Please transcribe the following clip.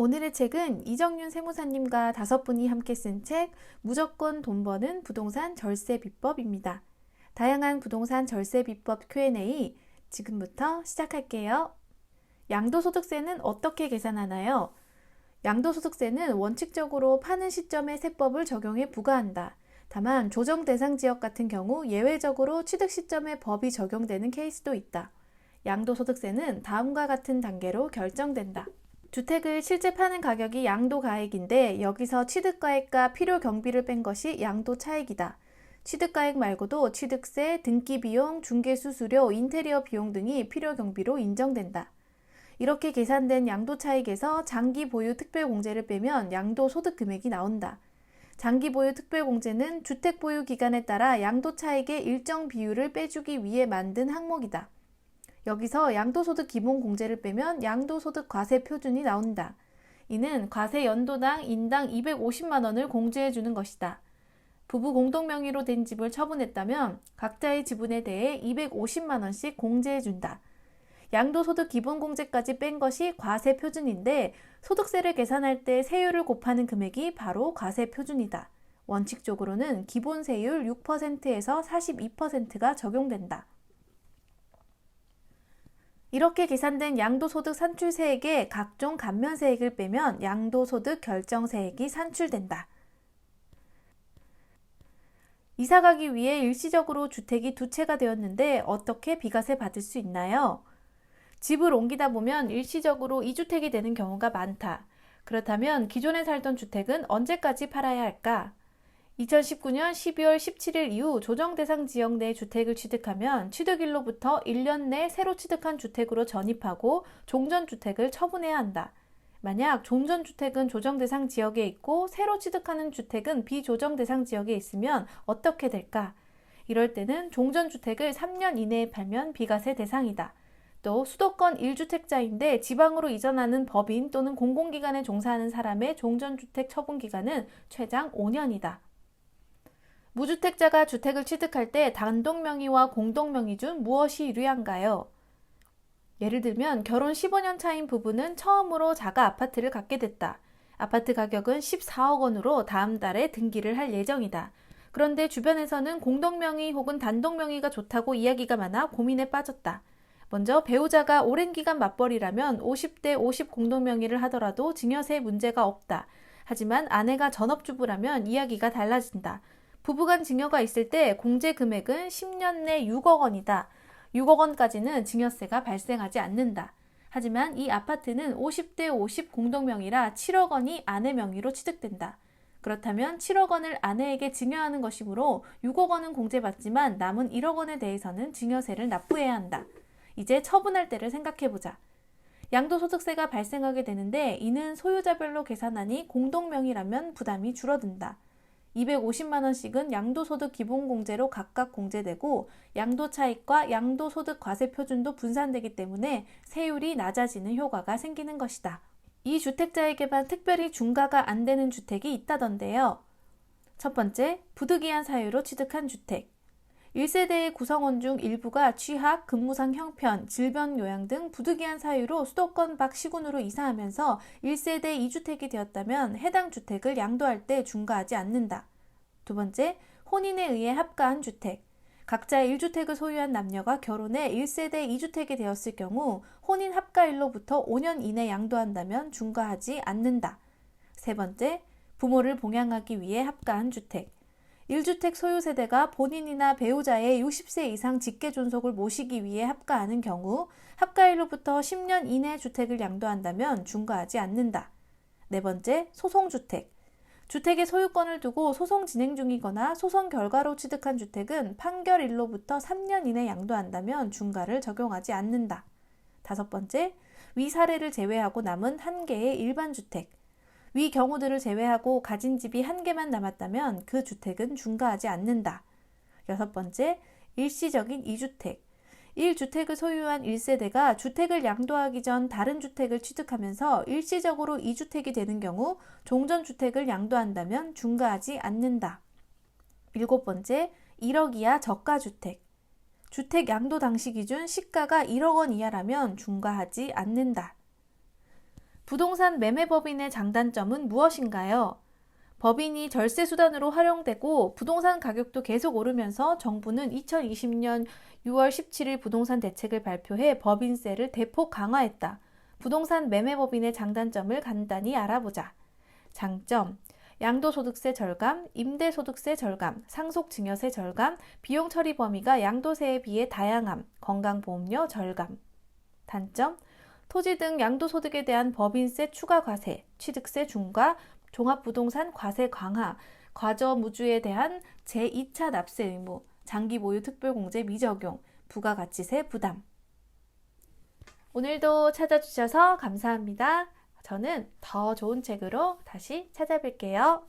오늘의 책은 이정윤 세무사님과 5분이 함께 쓴 책 무조건 돈 버는 부동산 절세 비법입니다. 다양한 부동산 절세 비법 Q&A 지금부터 시작할게요. 양도소득세는 어떻게 계산하나요? 양도소득세는 원칙적으로 파는 시점의 세법을 적용해 부과한다. 다만 조정 대상 지역 같은 경우 예외적으로 취득 시점에 법이 적용되는 케이스도 있다. 양도소득세는 다음과 같은 단계로 결정된다. 주택을 실제 파는 가격이 양도가액인데 여기서 취득가액과 필요경비를 뺀 것이 양도차익이다. 취득가액 말고도 취득세, 등기비용, 중개수수료, 인테리어 비용 등이 필요경비로 인정된다. 이렇게 계산된 양도차익에서 장기보유 특별공제를 빼면 양도소득 금액이 나온다. 장기보유 특별공제는 주택보유 기간에 따라 양도차익의 일정 비율을 빼주기 위해 만든 항목이다. 여기서 양도소득 기본공제를 빼면 양도소득 과세 표준이 나온다. 이는 과세 연도당 인당 250만 원을 공제해주는 것이다. 부부 공동명의로 된 집을 처분했다면 각자의 지분에 대해 250만 원씩 공제해준다. 양도소득 기본공제까지 뺀 것이 과세 표준인데 소득세를 계산할 때 세율을 곱하는 금액이 바로 과세 표준이다. 원칙적으로는 기본세율 6%에서 42%가 적용된다. 이렇게 계산된 양도소득 산출세액에 각종 감면세액을 빼면 양도소득 결정세액이 산출된다. 이사가기 위해 일시적으로 주택이 2채가 되었는데 어떻게 비과세 받을 수 있나요? 집을 옮기다 보면 일시적으로 2주택이 되는 경우가 많다. 그렇다면 기존에 살던 주택은 언제까지 팔아야 할까? 2019년 12월 17일 이후 조정 대상 지역 내 주택을 취득하면 취득일로부터 1년 내 새로 취득한 주택으로 전입하고 종전주택을 처분해야 한다. 만약 종전주택은 조정 대상 지역에 있고 새로 취득하는 주택은 비조정 대상 지역에 있으면 어떻게 될까? 이럴 때는 종전주택을 3년 이내에 팔면 비과세 대상이다. 또 수도권 1주택자인데 지방으로 이전하는 법인 또는 공공기관에 종사하는 사람의 종전주택 처분기간은 최장 5년이다. 무주택자가 주택을 취득할 때 단독명의와 공동명의 중 무엇이 유리한가요? 예를 들면 결혼 15년 차인 부부는 처음으로 자가 아파트를 갖게 됐다. 아파트 가격은 14억 원으로 다음 달에 등기를 할 예정이다. 그런데 주변에서는 공동명의 혹은 단독명의가 좋다고 이야기가 많아 고민에 빠졌다. 먼저 배우자가 오랜 기간 맞벌이라면 50대 50 공동명의를 하더라도 증여세 문제가 없다. 하지만 아내가 전업주부라면 이야기가 달라진다. 부부간 증여가 있을 때 공제 금액은 10년 내 6억 원이다. 6억 원까지는 증여세가 발생하지 않는다. 하지만 이 아파트는 50대 50 공동명의라 7억 원이 아내 명의로 취득된다. 그렇다면 7억 원을 아내에게 증여하는 것이므로 6억 원은 공제받지만 남은 1억 원에 대해서는 증여세를 납부해야 한다. 이제 처분할 때를 생각해보자. 양도소득세가 발생하게 되는데 이는 소유자별로 계산하니 공동명의라면 부담이 줄어든다. 250만 원씩은 양도소득 기본공제로 각각 공제되고 양도차익과 양도소득 과세표준도 분산되기 때문에 세율이 낮아지는 효과가 생기는 것이다. 이 주택자에게만 특별히 중과가 안 되는 주택이 있다던데요. 첫 번째, 부득이한 사유로 취득한 주택. 1세대의 구성원 중 일부가 취학, 근무상 형편, 질병 요양 등 부득이한 사유로 수도권 밖 시군으로 이사하면서 1세대 2주택이 되었다면 해당 주택을 양도할 때 중과하지 않는다. 두 번째, 혼인에 의해 합가한 주택. 각자 1주택을 소유한 남녀가 결혼해 1세대 2주택이 되었을 경우 혼인 합가일로부터 5년 이내 양도한다면 중과하지 않는다. 세 번째, 부모를 봉양하기 위해 합가한 주택. 1주택 소유 세대가 본인이나 배우자의 60세 이상 직계 존속을 모시기 위해 합가하는 경우 합가일로부터 10년 이내 주택을 양도한다면 중과하지 않는다. 네 번째, 소송주택. 주택의 소유권을 두고 소송 진행 중이거나 소송 결과로 취득한 주택은 판결일로부터 3년 이내 양도한다면 중과를 적용하지 않는다. 다섯 번째, 위 사례를 제외하고 남은 1개의 일반주택. 위 경우들을 제외하고 가진 집이 1개만 남았다면 그 주택은 중과하지 않는다. 여섯 번째, 일시적인 2주택. 1주택을 소유한 1세대가 주택을 양도하기 전 다른 주택을 취득하면서 일시적으로 2주택이 되는 경우 종전주택을 양도한다면 중과하지 않는다. 일곱 번째, 1억 이하 저가주택. 주택 양도 당시 기준 시가가 1억 원 이하라면 중과하지 않는다. 부동산 매매법인의 장단점은 무엇인가요? 법인이 절세 수단으로 활용되고 부동산 가격도 계속 오르면서 정부는 2020년 6월 17일 부동산 대책을 발표해 법인세를 대폭 강화했다. 부동산 매매법인의 장단점을 간단히 알아보자. 장점, 양도소득세 절감, 임대소득세 절감, 상속증여세 절감, 비용 처리 범위가 양도세에 비해 다양함, 건강보험료 절감. 단점, 토지 등 양도소득에 대한 법인세 추가 과세, 취득세 중과, 종합부동산 과세 강화, 과저무주에 대한 제2차 납세 의무, 장기 보유 특별공제 미적용, 부가가치세 부담. 오늘도 찾아주셔서 감사합니다. 저는 더 좋은 책으로 다시 찾아뵐게요.